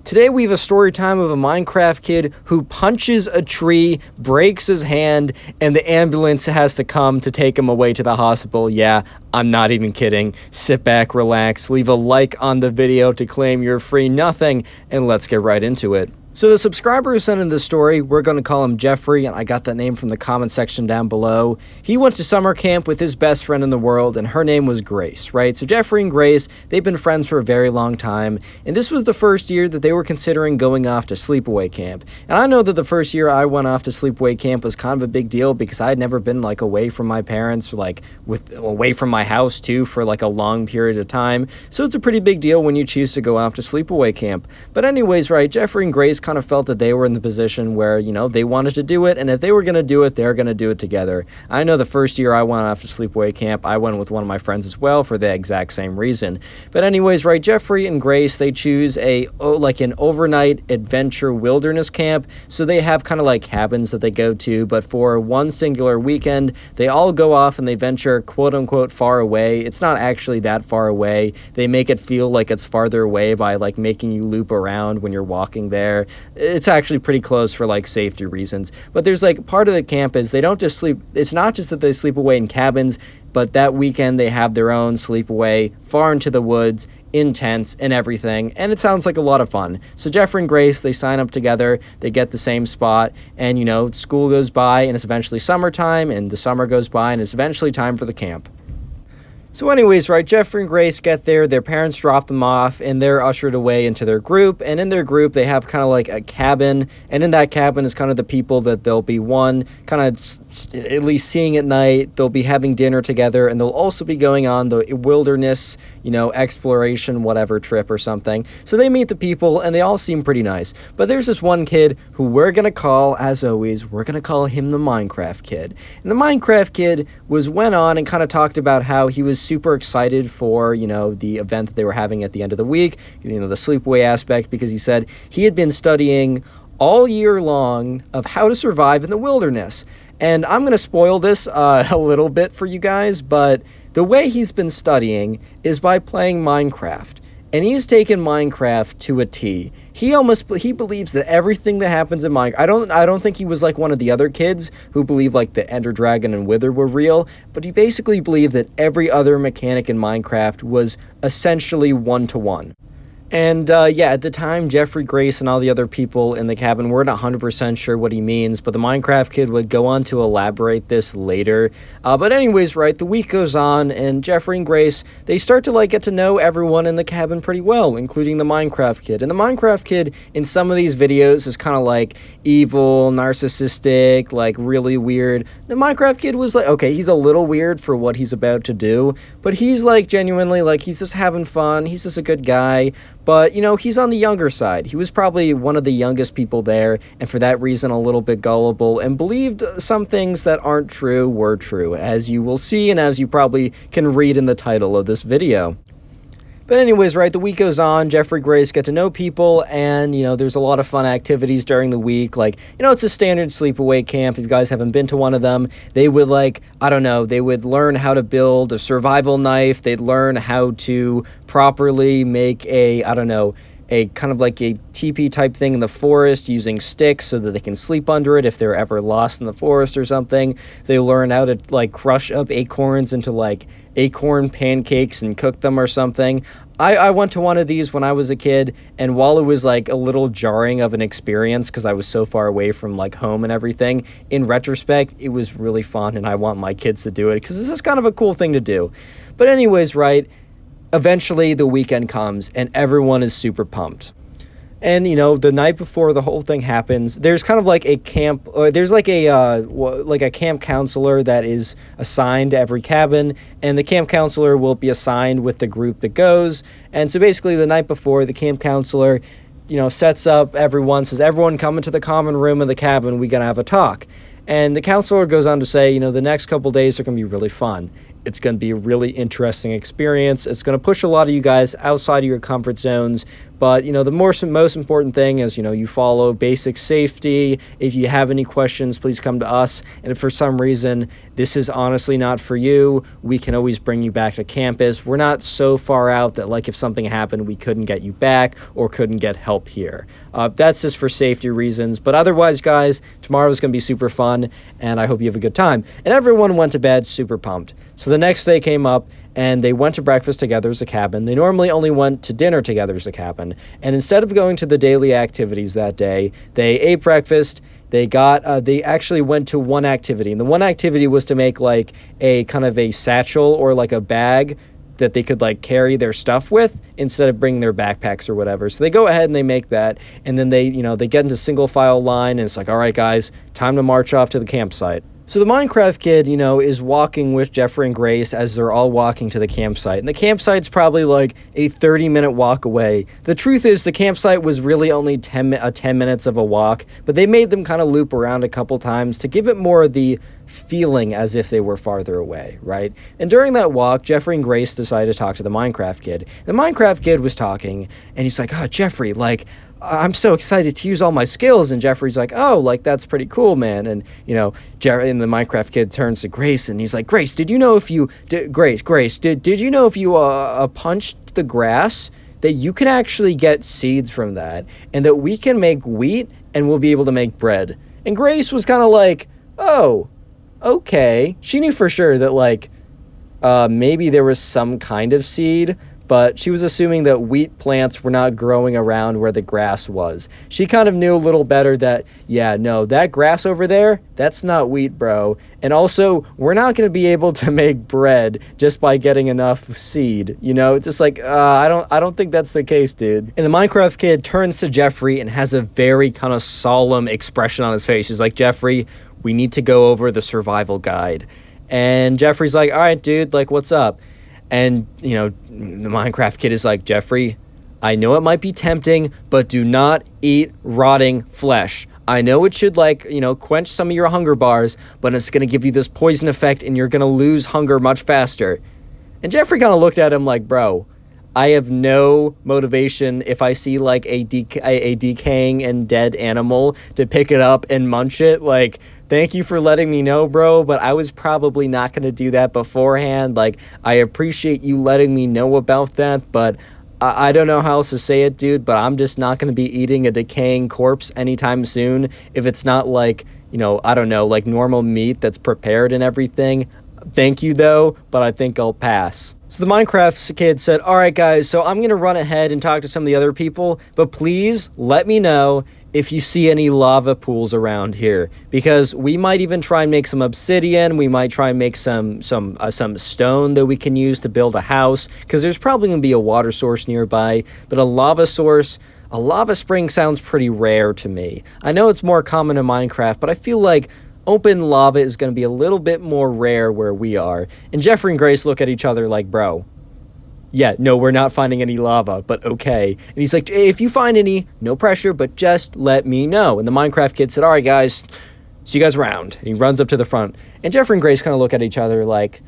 Today we have a story time of a Minecraft kid who punches a tree, breaks his hand, and the ambulance has to come to take him away to the hospital. Yeah, I'm not even kidding. Sit back, relax, leave a like on the video to claim your free nothing, and let's get right into it. So the subscriber who sent in this story, we're going to call him Jeffrey, and I got that name from the comment section down below. He went to summer camp with his best friend in the world, and her name was Grace, right? So Jeffrey and Grace, they've been friends for a very long time, and this was the first year that they were considering going off to sleepaway camp. And I know that the first year I went off to sleepaway camp was kind of a big deal because I had never been, like, away from my parents, like, away from my house, too, for, like, a long period of time. So it's a pretty big deal when you choose to go off to sleepaway camp. But anyways, right, Jeffrey and Grace kind of felt that they were in the position where, you know, they wanted to do it, and if they were going to do it, they're going to do it together. I know the first year I went off to sleepaway camp, I went with one of my friends as well for the exact same reason. But anyways, right, Jeffrey and Grace, they choose an overnight adventure wilderness camp, so they have kind of like cabins that they go to, but for one singular weekend, they all go off and they venture quote-unquote far away. It's not actually that far away. They make it feel like it's farther away by, like, making you loop around when you're walking there. It's actually pretty close for, like, safety reasons. But there's, like, part of the camp is they don't just sleep. It's not just that they sleep away in cabins, but that weekend they have their own sleepaway far into the woods, in tents and everything, and it sounds like a lot of fun. So Jeffrey and Grace, they sign up together, they get the same spot, and, you know, school goes by and it's eventually summertime, and the summer goes by and it's eventually time for the camp. So anyways, right, Jeffrey and Grace get there, their parents drop them off, and they're ushered away into their group, and in their group, they have kind of like a cabin, and in that cabin is kind of the people that they'll be kind of at least seeing at night, they'll be having dinner together, and they'll also be going on the wilderness, you know, exploration, whatever trip or something. So they meet the people, and they all seem pretty nice. But there's this one kid who we're going to call, as always, we're going to call him the Minecraft kid. And the Minecraft kid went on and kind of talked about how he was super excited for, you know, the event that they were having at the end of the week, you know, the sleepaway aspect, because he said he had been studying all year long of how to survive in the wilderness. And I'm going to spoil this a little bit for you guys, but the way he's been studying is by playing Minecraft. And he's taken Minecraft to a T. He believes that everything that happens in Minecraft, I don't think he was like one of the other kids who believed like the Ender Dragon and Wither were real, but he basically believed that every other mechanic in Minecraft was essentially one-to-one. And, yeah, at the time, Jeffrey, Grace, and all the other people in the cabin weren't 100% sure what he means, but the Minecraft kid would go on to elaborate this later. But anyways, right, the week goes on, and Jeffrey and Grace, they start to, like, get to know everyone in the cabin pretty well, including the Minecraft kid. And the Minecraft kid, in some of these videos, is kind of, like, evil, narcissistic, like, really weird. The Minecraft kid was, like, okay, he's a little weird for what he's about to do, but he's, like, genuinely, like, he's just having fun, he's just a good guy. But, you know, he's on the younger side. He was probably one of the youngest people there, and for that reason a little bit gullible, and believed some things that aren't true were true, as you will see and as you probably can read in the title of this video. But anyways, right, the week goes on, Jeffrey, Grace get to know people, and, you know, there's a lot of fun activities during the week, like, you know, it's a standard sleepaway camp. If you guys haven't been to one of them, they would, like, I don't know, they would learn how to build a survival knife, they'd learn how to properly make a kind of like a teepee type thing in the forest using sticks so that they can sleep under it if they're ever lost in the forest or something. They learn how to, like, crush up acorns into, like, acorn pancakes and cook them or something. I went to one of these when I was a kid, and while it was, like, a little jarring of an experience because I was so far away from, like, home and everything, in retrospect, it was really fun, and I want my kids to do it because this is kind of a cool thing to do. But anyways, right, eventually the weekend comes, and everyone is super pumped. And, you know, the night before the whole thing happens, there's kind of like a camp, there's like a camp counselor that is assigned to every cabin, and the camp counselor will be assigned with the group that goes. And so basically the night before, the camp counselor, you know, sets up everyone, says, everyone come into the common room of the cabin, we gotta have a talk. And the counselor goes on to say, you know, the next couple days are gonna be really fun. It's going to be a really interesting experience. It's going to push a lot of you guys outside of your comfort zones, But, the most important thing is, you follow basic safety. If you have any questions, please come to us. And if for some reason this is honestly not for you, we can always bring you back to campus. We're not so far out that, like, if something happened, we couldn't get you back or couldn't get help here. That's just for safety reasons. But otherwise, guys, tomorrow's going to be super fun, and I hope you have a good time. And everyone went to bed super pumped. So the next day came up, and they went to breakfast together as a cabin. They normally only went to dinner together as a cabin. And instead of going to the daily activities that day, they ate breakfast. They actually went to one activity. And the one activity was to make like a kind of a satchel or like a bag that they could like carry their stuff with instead of bringing their backpacks or whatever. So they go ahead and they make that. And then they get into single file line, and it's like, all right, guys, time to march off to the campsite. So the Minecraft kid, is walking with Jeffrey and Grace as they're all walking to the campsite. And the campsite's probably like a 30-minute walk away. The truth is the campsite was really only 10 minutes of a walk, but they made them kind of loop around a couple times to give it more of the feeling as if they were farther away, right? And during that walk, Jeffrey and Grace decided to talk to the Minecraft kid. The Minecraft kid was talking, and he's like, oh, Jeffrey, like, I'm so excited to use all my skills. And Jeffrey's like, oh, like, that's pretty cool, man. And, Jerry and the Minecraft kid turns to Grace, and he's like, Grace, did you know if you, Grace, did you know if you punched the grass, that you can actually get seeds from that, and that we can make wheat, and we'll be able to make bread? And Grace was kind of like, oh, okay. She knew for sure that, like, maybe there was some kind of seed, but she was assuming that wheat plants were not growing around where the grass was. She kind of knew a little better that, yeah, no, that grass over there, that's not wheat, bro. And also, we're not going to be able to make bread just by getting enough seed. It's just like, I don't think that's the case, dude. And the Minecraft kid turns to Jeffrey and has a very kind of solemn expression on his face. He's like, Jeffrey, we need to go over the survival guide. And Jeffrey's like, all right, dude, like, what's up? And, the Minecraft kid is like, Jeffrey, I know it might be tempting, but do not eat rotting flesh. I know it should, like, quench some of your hunger bars, but it's going to give you this poison effect, and you're going to lose hunger much faster. And Jeffrey kind of looked at him like, bro, I have no motivation if I see, like, a decaying and dead animal to pick it up and munch it. Like, thank you for letting me know, bro, but I was probably not going to do that beforehand. Like, I appreciate you letting me know about that, but I don't know how else to say it, dude, but I'm just not going to be eating a decaying corpse anytime soon if it's not, like, I don't know, like normal meat that's prepared and everything. Thank you, though, but I think I'll pass. So the Minecraft kid said, all right, guys, so I'm going to run ahead and talk to some of the other people, but please let me know if you see any lava pools around here, because we might even try and make some obsidian. We might try and make some stone that we can use to build a house, because there's probably going to be a water source nearby, but a lava spring sounds pretty rare to me. I know it's more common in Minecraft, but I feel like open lava is going to be a little bit more rare where we are. And Jeffrey and Grace look at each other like, bro, yeah, no, we're not finding any lava, but okay. And he's like, hey, if you find any, no pressure, but just let me know. And the Minecraft kid said, all right, guys, see you guys around. And he runs up to the front. And Jeffrey and Grace kind of look at each other like,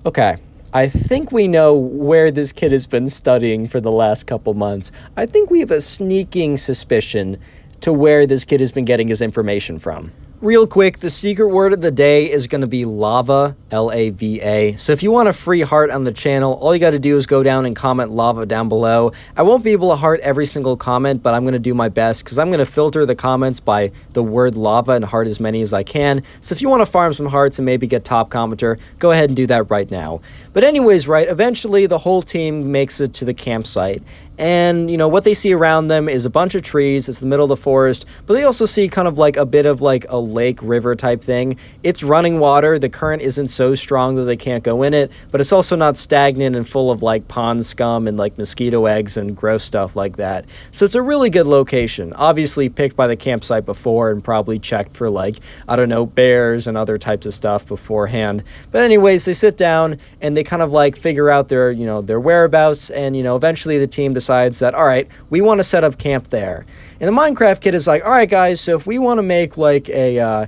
okay, I think we know where this kid has been studying for the last couple months. I think we have a sneaking suspicion to where this kid has been getting his information from. Real quick, the secret word of the day is going to be lava, L-A-V-A. So if you want a free heart on the channel, all you got to do is go down and comment lava down below. I won't be able to heart every single comment, but I'm going to do my best because I'm going to filter the comments by the word lava and heart as many as I can. So if you want to farm some hearts and maybe get top commenter, go ahead and do that right now. But anyways, right, eventually the whole team makes it to the campsite. And, what they see around them is a bunch of trees. It's the middle of the forest. But they also see kind of like a bit of like a lake, river type thing. It's running water. The current isn't so strong that they can't go in it. But it's also not stagnant and full of like pond scum and like mosquito eggs and gross stuff like that. So it's a really good location. Obviously picked by the campsite before and probably checked for like, I don't know, bears and other types of stuff beforehand. But anyways, they sit down and they kind of like figure out their, their whereabouts. And, eventually the team decides that, all right, we want to set up camp there. And the Minecraft kid is like, all right, guys, so if we want to make like a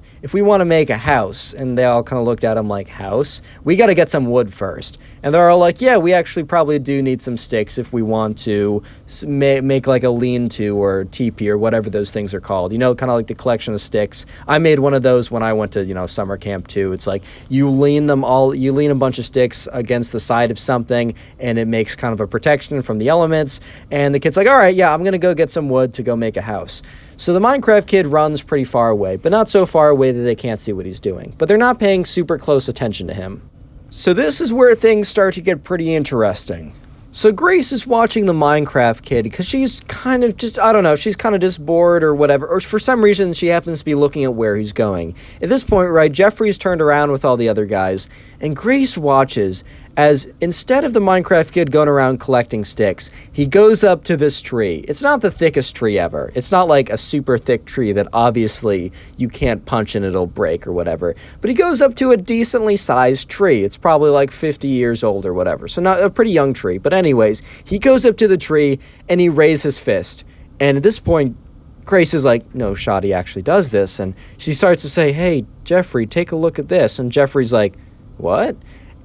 house, and they all kind of looked at him like, house? We got to get some wood first. And they're all like, yeah, we actually probably do need some sticks if we want to make like a lean-to or teepee or whatever those things are called. You know, kind of like the collection of sticks. I made one of those when I went to, summer camp too. It's like you lean a bunch of sticks against the side of something, and it makes kind of a protection from the elements. And the kid's like, all right, yeah, I'm going to go get some wood to go make a house. So the Minecraft kid runs pretty far away, but not so far away that they can't see what he's doing. But they're not paying super close attention to him. So this is where things start to get pretty interesting. So Grace is watching the Minecraft kid because she's kind of just, I don't know, she's kind of just bored or whatever. Or for some reason, she happens to be looking at where he's going. At this point, right, Jeffrey's turned around with all the other guys, and Grace watches as instead of the Minecraft kid going around collecting sticks, he goes up to this tree. It's not the thickest tree ever. It's not like a super thick tree that obviously you can't punch and it'll break or whatever. But he goes up to a decently sized tree. It's probably like 50 years old or whatever. So not a pretty young tree. But anyways, he goes up to the tree and he raises his fist. And at this point, Grace is like, no shot he actually does this. And she starts to say, hey, Jeffrey, take a look at this. And Jeffrey's like, what?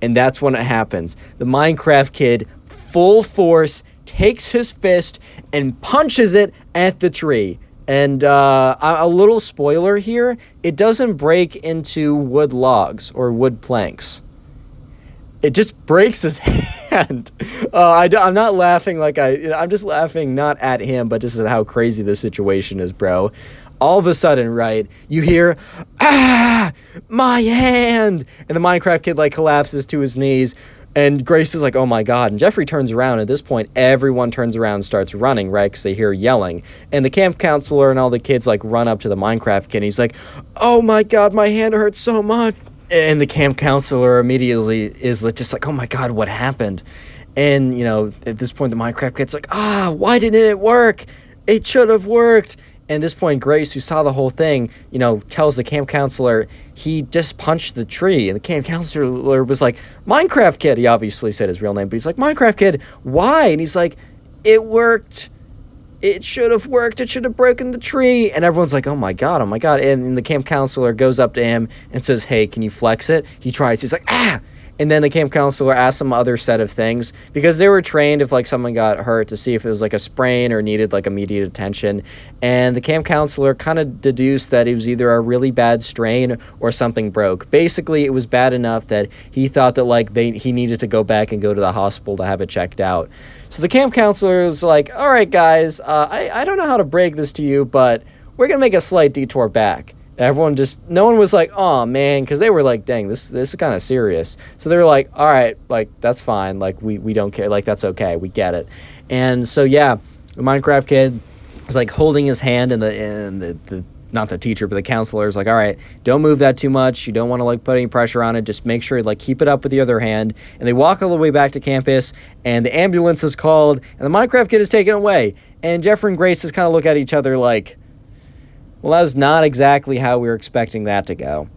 And that's when it happens. The Minecraft kid, full force, takes his fist and punches it at the tree. And a little spoiler here, it doesn't break into wood logs or wood planks. It just breaks his hand. I'm not laughing I'm just laughing not at him, but just at how crazy the situation is, bro. All of a sudden, right, you hear, ah, my hand! And the Minecraft kid, collapses to his knees, and Grace is like, oh my god. And Jeffrey turns around. At this point, everyone turns around and starts running, right, because they hear yelling. And the camp counselor and all the kids, run up to the Minecraft kid, and he's like, oh my god, my hand hurts so much. And the camp counselor immediately is just like, oh my god, what happened? And, at this point, the Minecraft kid's like, why didn't it work? It should have worked. And at this point, Grace, who saw the whole thing, tells the camp counselor he just punched the tree. And the camp counselor was like, Minecraft kid. He obviously said his real name, but he's like, Minecraft kid, why? And he's like, it worked. It should have worked. It should have broken the tree. And everyone's like, oh my god, oh my god. And the camp counselor goes up to him and says, hey, can you flex it? He tries. He's like, ah! And then the camp counselor asked some other set of things because they were trained if someone got hurt to see if it was a sprain or needed immediate attention. And the camp counselor kind of deduced that it was either a really bad strain or something broke. Basically, it was bad enough that he thought that he needed to go back and go to the hospital to have it checked out. So the camp counselor was like, all right, guys, I don't know how to break this to you, but we're going to make a slight detour back. Everyone no one was like, oh man, because they were like, dang, this is kind of serious. So they were like, all right, that's fine. We don't care. That's okay. We get it. And so, yeah, the Minecraft kid is holding his hand, and the not the teacher, but the counselor is like, all right, don't move that too much. You don't want to put any pressure on it. Just make sure keep it up with the other hand. And they walk all the way back to campus, and the ambulance is called, and the Minecraft kid is taken away. And Jeffrey and Grace just kind of look at each other like, well, that was not exactly how we were expecting that to go.